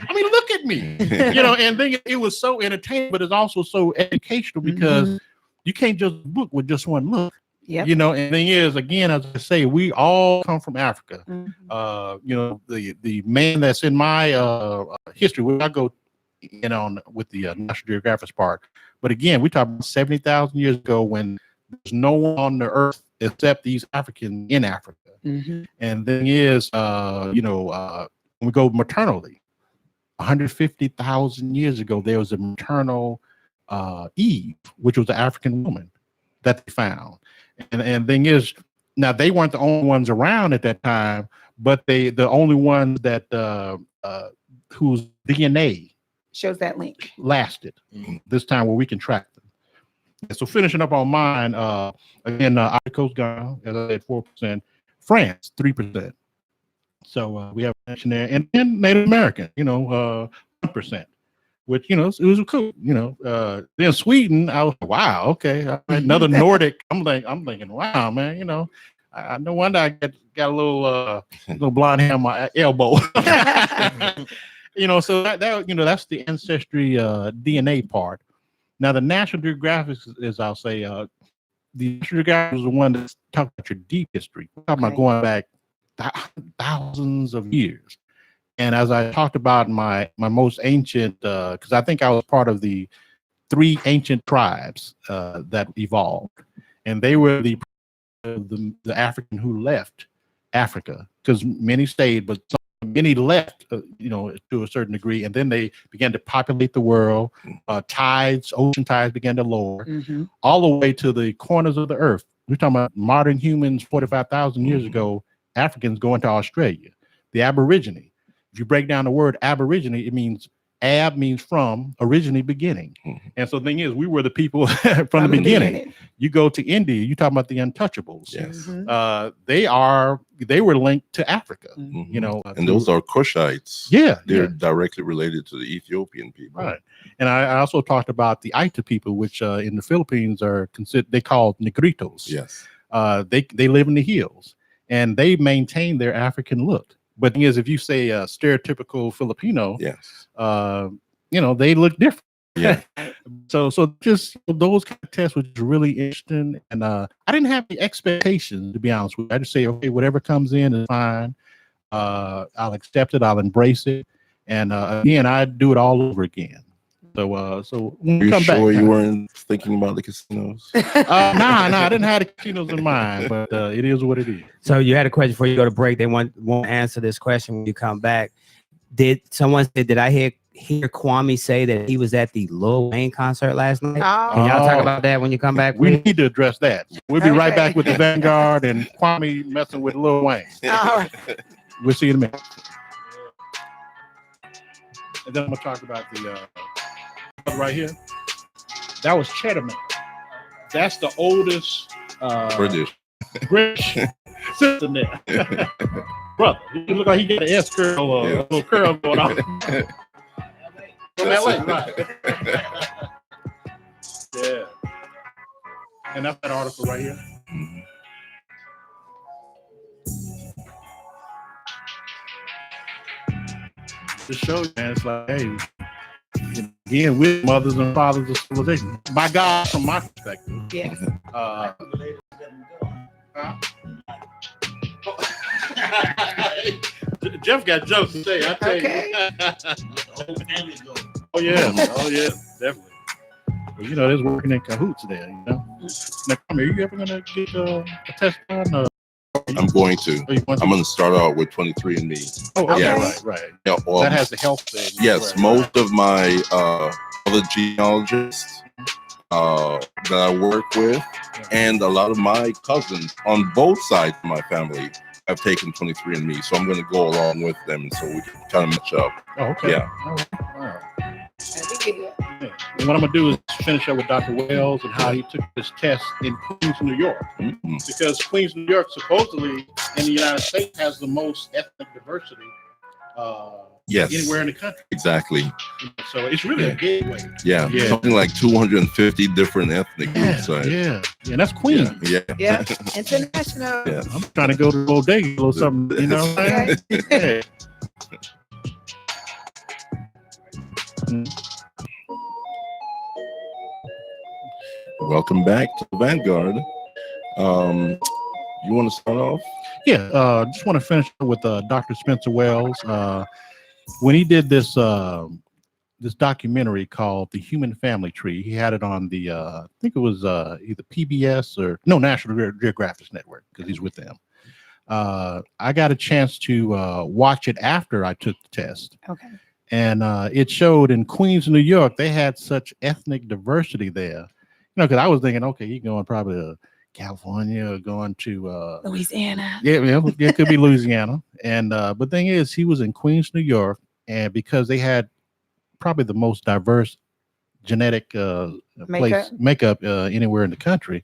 I mean, look at me, And then it was so entertaining, but it's also so educational because you can't just book with just one look. Yep. And the thing is, again, as I say, we all come from Africa. The man that's in my history, where I go on with the National Geographic Park. But again, we talk about 70,000 years ago when there's no one on the earth except these Africans in Africa. And the thing is, when we go maternally, 150,000 years ago, there was a maternal Eve, which was an African woman that they found. And the thing is, now they weren't the only ones around at that time, but the only ones that whose DNA shows that link lasted this time where we can track them. And so finishing up on mine, again, Ivory Coast, Ghana, as I said, 4%, France, 3%. So we have mention there, and then Native American, 1%, which it was cool. Then Sweden, I was wow, okay, another Nordic. I'm thinking, wow, man, I no wonder I got a little blonde hair on my elbow. So that that's the ancestry DNA part. Now the National Geographic is, I'll say, the National Geographic is the one that's talking about your deep history. We're talking about going back thousands of years. And as I talked about my most ancient, because I think I was part of the 3 ancient tribes that evolved, and they were the African who left Africa, because many stayed, but many left, to a certain degree, and then they began to populate the world. Ocean tides began to lower all the way to the corners of the earth. We're talking about modern humans 45,000 years ago. Africans going to Australia. The Aborigine. If you break down the word Aborigine, it means means from, originally beginning. And so the thing is, we were the people from the beginning. You go to India, you talk about the untouchables. Yes. They were linked to Africa. And those are Kushites. They're directly related to the Ethiopian people. Right. And I also talked about the Aita people, which in the Philippines are considered, they called Negritos. Yes. They live in the hills and they maintain their African look. But the thing is, if you say a stereotypical Filipino, they look different. Yeah. So just those kind of tests was really interesting. And I didn't have any expectations, to be honest with you. I just say, okay, whatever comes in is fine. I'll accept it. I'll embrace it. And again, I'd do it all over again. So when you come sure back, you weren't thinking about the casinos? Nah, I didn't have the casinos in mind, but it is what it is. So you had a question before you go to break. They won't answer this question when you come back. Did I hear Kwame say that he was at the Lil Wayne concert last night? Can y'all talk about that when you come back? We need to address that. We'll be right back with the Vanguard and Kwame messing with Lil Wayne. All right. We'll see you in a minute. And then I'm gonna talk about the right here. That was Cheddar Man. That's the oldest British system there. Brother, he look like he got an S curl, a little curl going on. From LA, right? Yeah. And that's that article right here. To show you, man, it's like, hey, again, we're mothers and fathers of civilization. By God, from my perspective. Yes. Jeff got jokes to say. I tell you. Oh yeah, definitely. Well, there's working in cahoots there. Now, come here. You ever gonna get a test done? I'm going to. I'm going to start out with 23andMe. Oh, okay. Yeah, right. Yeah, That has the health thing. Yes, most of my other genealogists that I work with, and a lot of my cousins on both sides of my family have taken 23andMe. So I'm going to go along with them, so we can kind of match up. Oh, okay. Yeah. All right. I think it is. And what I'm gonna do is finish up with Dr. Wells and how he took this test in Queens, New York, because Queens, New York, supposedly in the United States has the most ethnic diversity anywhere in the country. Exactly. So it's really a gateway. Yeah, something like 250 different ethnic groups. Right? Yeah, that's Queens. Yeah, international. Yeah. I'm trying to go to the bodega or something, you know what I'm saying? Welcome back to the Vanguard. You want to start off? Yeah, just want to finish with Dr. Spencer Wells. When he did this this documentary called The Human Family Tree, he had it on the I think it was either PBS or National Geographic Network, because he's with them. I got a chance to watch it after I took the test. Okay. And it showed in Queens, New York, they had such ethnic diversity there. Because I was thinking, okay, you're going probably to California or going to Louisiana. Yeah, it could be Louisiana. And but thing is, he was in Queens, New York, and because they had probably the most diverse genetic makeup anywhere in the country,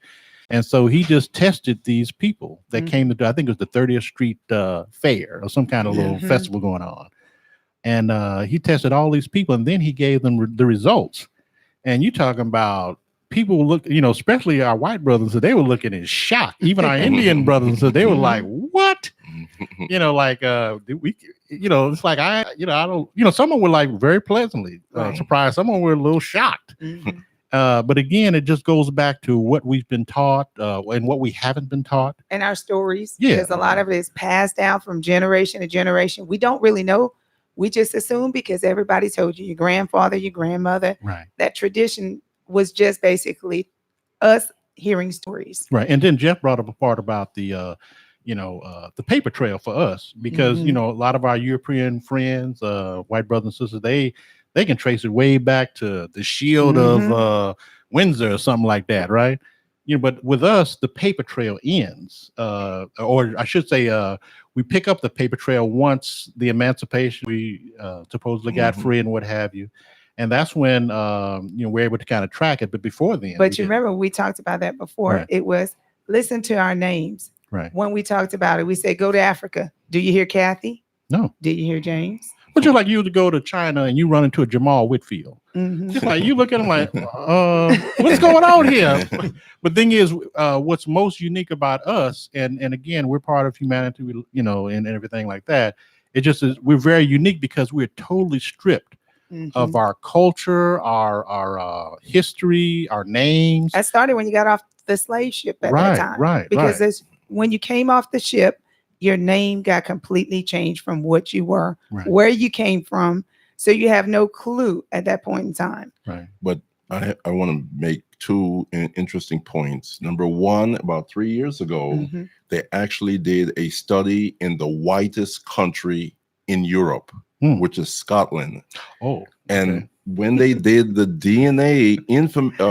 and so he just tested these people that came to, I think it was the 30th Street Fair or some kind of little festival going on, and he tested all these people, and then he gave them the results. And you talking about people look, especially our white brothers, so they were looking in shock. Even our Indian brothers, so they were like, "What?" Like we, it's like I don't, someone were like very pleasantly surprised. Someone were a little shocked. But again, it just goes back to what we've been taught and what we haven't been taught, and our stories. Yeah, because a lot of it is passed down from generation to generation. We don't really know. We just assume because everybody told you, your grandfather, your grandmother, right? That tradition was just basically us hearing stories. Right. And then Jeff brought up a part about the the paper trail for us, because a lot of our European friends, white brothers and sisters, they can trace it way back to the Shield of Windsor or something like that, right? But with us, the paper trail ends, or I should say, we pick up the paper trail once the emancipation, we supposedly got free and what have you. And that's when we're able to kind of track it. But before then, but you remember we talked about that before. Right. It was listen to our names. Right. When we talked about it, we said go to Africa. Do you hear Kathy? No. Did you hear James? But just like you to go to China and you run into a Jamal Whitfield. Just like you look at him like, what's going on here? But thing is, what's most unique about us, and again, we're part of humanity, and everything like that. It just is, we're very unique because we're totally stripped of our culture, our history, our names. That started when you got off the slave ship at that time. Right. Because when you came off the ship, your name got completely changed from what you were, where you came from. So you have no clue at that point in time. Right. But I want to make two interesting points. Number one, about 3 years ago, they actually did a study in the whitest country in Europe, which is Scotland. Oh, and when they did the DNA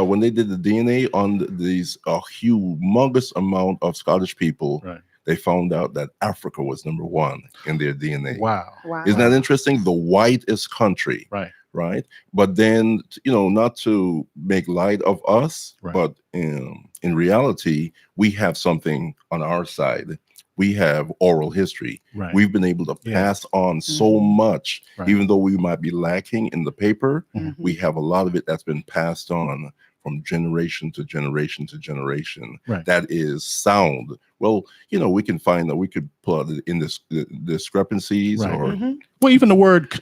when they did the DNA on these humongous amount of Scottish people, they found out that Africa was number one in their DNA. Wow. Isn't that interesting? The whitest country. Right. But then, not to make light of us, but in reality, we have something on our side. We have oral history. We've been able to pass on so much, even though we might be lacking in the paper. We have a lot of it that's been passed on from generation to generation to generation. That is sound. Well, we can find that we could pull out in this discrepancies or well, even the word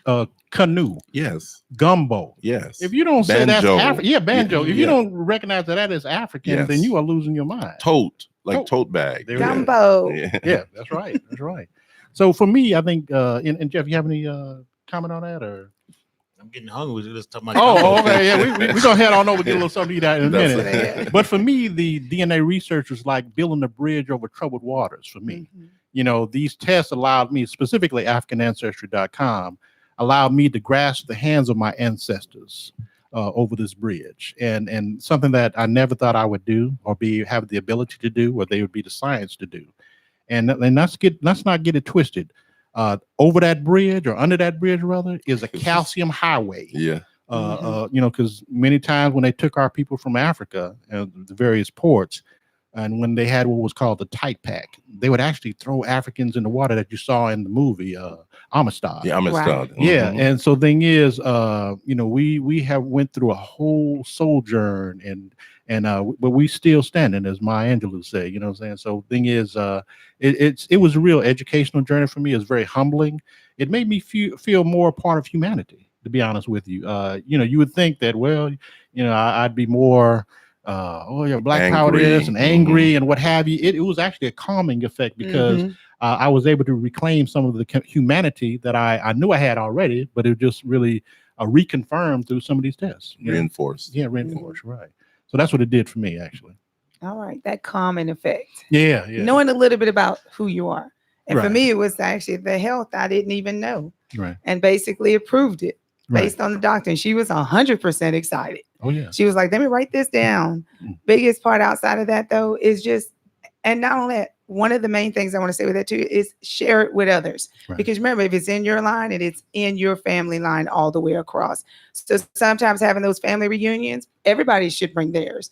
canoe. Yes. Gumbo. Yes. If you don't say that's African, banjo. If you don't recognize that is African, then you are losing your mind. Tote bag. Gumbo. Yeah, that's right. That's right. So for me, I think, and Jeff, you have any comment on that, or? I'm getting hungry. We're just talking about oh, okay, yeah. We're gonna head on over, get a little something to eat out in a minute. But for me, the DNA research was like building a bridge over troubled waters. For me, these tests allowed me, specifically AfricanAncestry.com, allowed me to grasp the hands of my ancestors over this bridge, and something that I never thought I would do or have the ability to do, or they would be the science to do. And let's not get it twisted. Over that bridge, or under that bridge rather, is a calcium highway. Because many times when they took our people from Africa and the various ports, and when they had what was called the tight pack, they would actually throw Africans in the water that you saw in the movie Amistad. Yeah, Amistad. Right. Yeah, and so thing is, we have went through a whole sojourn, but we still standing, as Maya Angelou say. You know what I'm saying? So thing is, it was a real educational journey for me. It's very humbling. It made me feel more a part of humanity. To be honest with you, you would think that, well, I'd be more. Black power this and angry and what have you. It was actually a calming effect because I was able to reclaim some of the humanity that I knew I had already, but it just really reconfirmed through some of these tests. Reinforced. Yeah, reinforced, right. So that's what it did for me, actually. All right, that calming effect. Yeah. Knowing a little bit about who you are. And for Right. me, it was actually the health I didn't even know. Right. And basically it proved it based Right. on the doctor. And she was 100% excited. Oh, yeah. She was like, let me write this down. Biggest part outside of that, though, is just, and not only that, one of the main things I want to say with that too is share it with others. Right. Because remember, if it's in your line, and it's in your family line all the way across. So sometimes having those family reunions, everybody should bring theirs,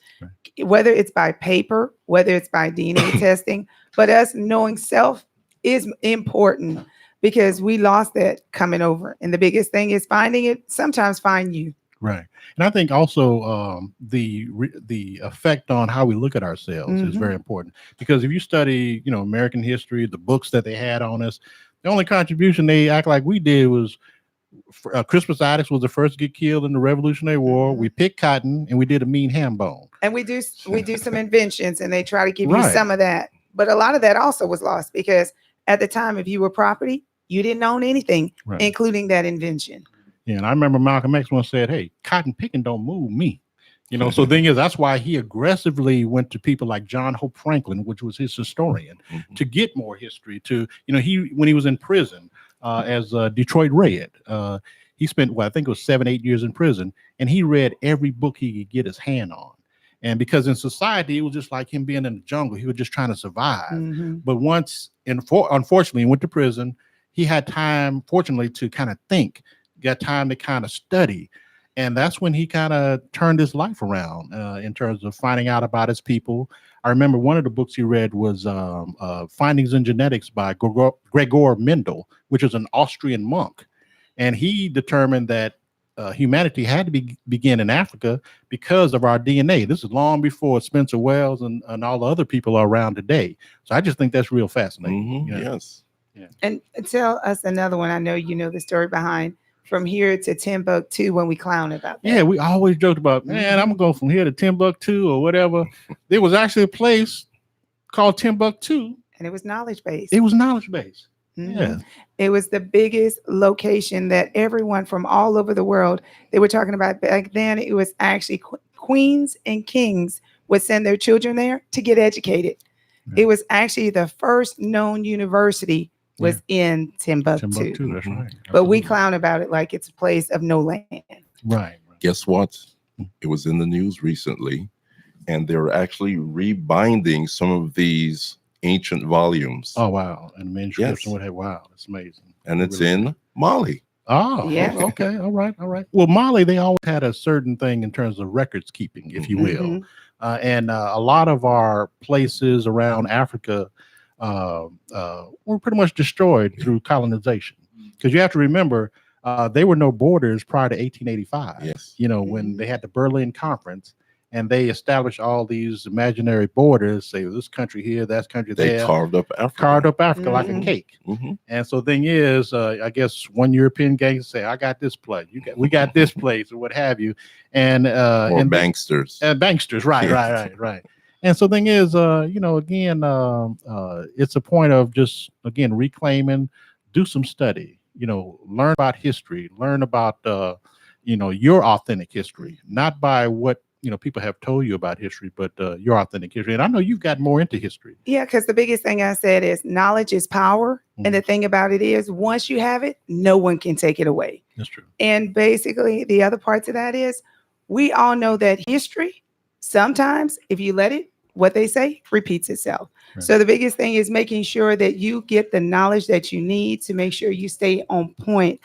whether it's by paper, whether it's by DNA testing, but us knowing self is important because we lost that coming over. And the biggest thing is finding it, sometimes find you. Right. And I think also the effect on how we look at ourselves is very important, because if you study, American history, the books that they had on us, the only contribution they act like we did was Crispus Attucks was the first to get killed in the Revolutionary War. We picked cotton and we did a mean ham bone. And we do some inventions, and they try to give you some of that. But a lot of that also was lost because at the time, if you were property, you didn't own anything, including that invention. Yeah, and I remember Malcolm X once said, "Hey, cotton picking don't move me." So the thing is, that's why he aggressively went to people like John Hope Franklin, which was his historian, to get more history. When he was in prison as Detroit Red, he spent I think it was 7-8 years in prison, and he read every book he could get his hand on. And because in society, it was just like him being in the jungle. He was just trying to survive. But unfortunately, he went to prison. He had time, fortunately, to kind of think, got time to kind of study. And that's when he kind of turned his life around in terms of finding out about his people. I remember one of the books he read was Findings in Genetics by Gregor Mendel, which is an Austrian monk. And he determined that humanity had to begin in Africa because of our DNA. This is long before Spencer Wells and all the other people are around today. So I just think that's real fascinating. Yes. Yeah. And tell us another one. I know you know the story behind From Here to Timbuktu when we clown about that. Yeah, we always joked about, man, I'm going to go from here to Timbuktu or whatever. There was actually a place called Timbuktu. And it was knowledge-based. It was knowledge-based. Yeah. It was the biggest location that everyone from all over the world, they were talking about back then. It was actually queens and kings would send their children there to get educated. It was actually the first known university was in Timbuktu. That's right. But we clown about it like it's a place of no land. Right. Guess what? It was in the news recently, and they're actually rebinding some of these ancient volumes. Oh, wow. And manuscripts Yes. and what have, wow, that's amazing. And it's in Mali. Oh, Yeah. Okay. All right. Well, Mali, they always had a certain thing in terms of records keeping, if you will. And a lot of our places around Africa were pretty much destroyed through colonization. Because you have to remember, there were no borders prior to 1885. Yes. When they had the Berlin Conference, and they established all these imaginary borders, say this country here, that country They there. carved up Africa. Like a cake. And so the thing is, I guess one European gangster say, I got this place, we got this place, or what have you. And Or banksters. Banksters, right. And so the thing is, it's a point of just, again, reclaiming, do some study, learn about history, learn about, your authentic history, not by what, people have told you about history, but your authentic history. And I know you've got more into history. Yeah, because the biggest thing I said is knowledge is power. And the thing about it is, once you have it, no one can take it away. That's true. And basically, the other parts of that is, we all know that history, sometimes, if you let it, what they say repeats itself. Right. So the biggest thing is making sure that you get the knowledge that you need to make sure you stay on point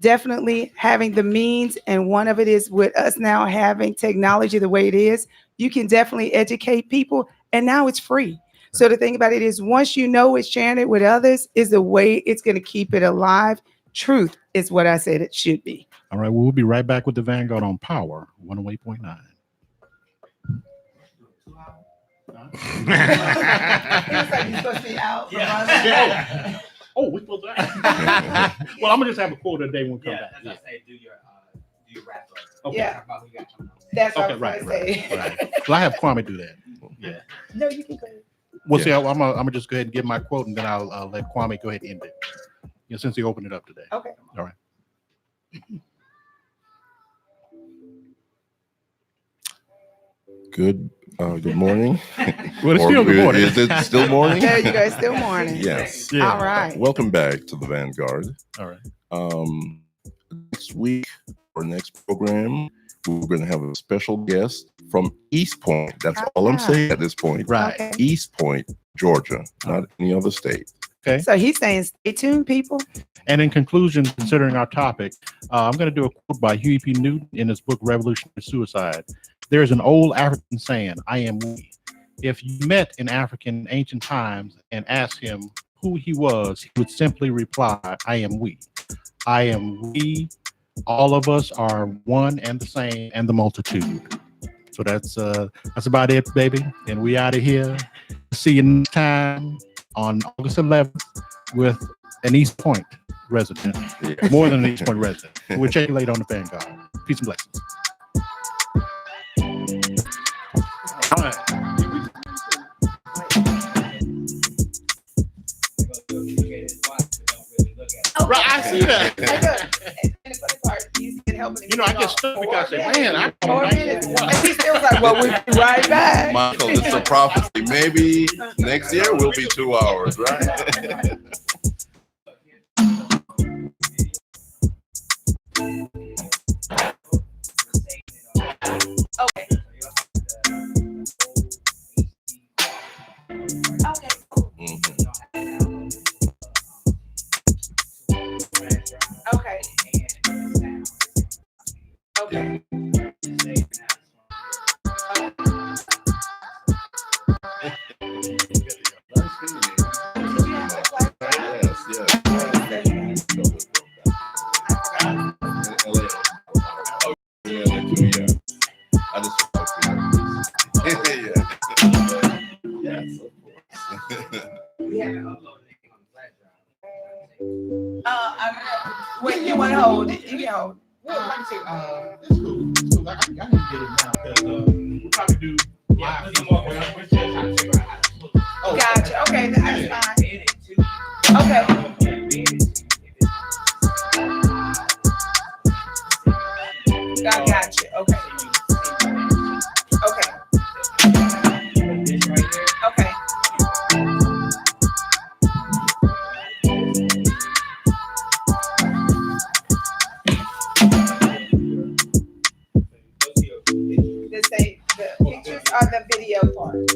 definitely having the means, and one of it is with us now having technology the way it is, you can definitely educate people, and now it's free. So the thing about it is, once you know it, sharing it with others is the way it's going to keep it alive. Truth is what I said it should be. All right, well, we'll be right back with the Vanguard on Power 108.9. Oh, we supposed to. Well, I'm gonna just have a quote today when we come back. That's say do your wrap up. Okay. Yeah. That's what Okay, I was right. gonna say. Well, I have Kwame do that. Yeah. No, you can go ahead. Well, see, I'm gonna just go ahead and give my quote, and then I'll let Kwame go ahead and end it. Yeah, since he opened it up today. Okay. All right. Good morning. Well, it's Or still good morning. Is it still morning? There you go. It's still morning. Yes. Yeah. All right. Welcome back to the Vanguard. All right. Next week or next program, we're going to have a special guest from East Point. That's all I'm saying at this point. Right. Okay. East Point, Georgia, not any other state. Okay. So he's saying, stay tuned, people. And in conclusion, considering our topic, I'm going to do a quote by Huey P. Newton in his book, Revolutionary Suicide. There's an old African saying, I am we. If you met an African in ancient times and asked him who he was, he would simply reply, I am we. I am we. All of us are one and the same and the multitude. So that's about it, baby. And we out of here. See you next time on August 11th with an East Point resident. Yeah. More than an East Point resident. We'll check you later on the Vanguard. Peace and blessings. All right. Right, I see that. Hey, look, and the funny part, he's been helping. You know, I get stuck because I say, man, I 4 don't minutes. like And he still was like, well, we'll be right back. Michael, it's a prophecy. Maybe next year will be 2 hours, right? Okay. Okay. Mhm. Okay. Okay. Yes, yes. I just When you want to hold it, you can hold. Well, like I say, it's cool. It's cool. I need to get it now because we'll probably do live. Oh, Gotcha. Okay, that's fine. Okay. I got you. Okay. Okay. Okay. The pictures are the video part.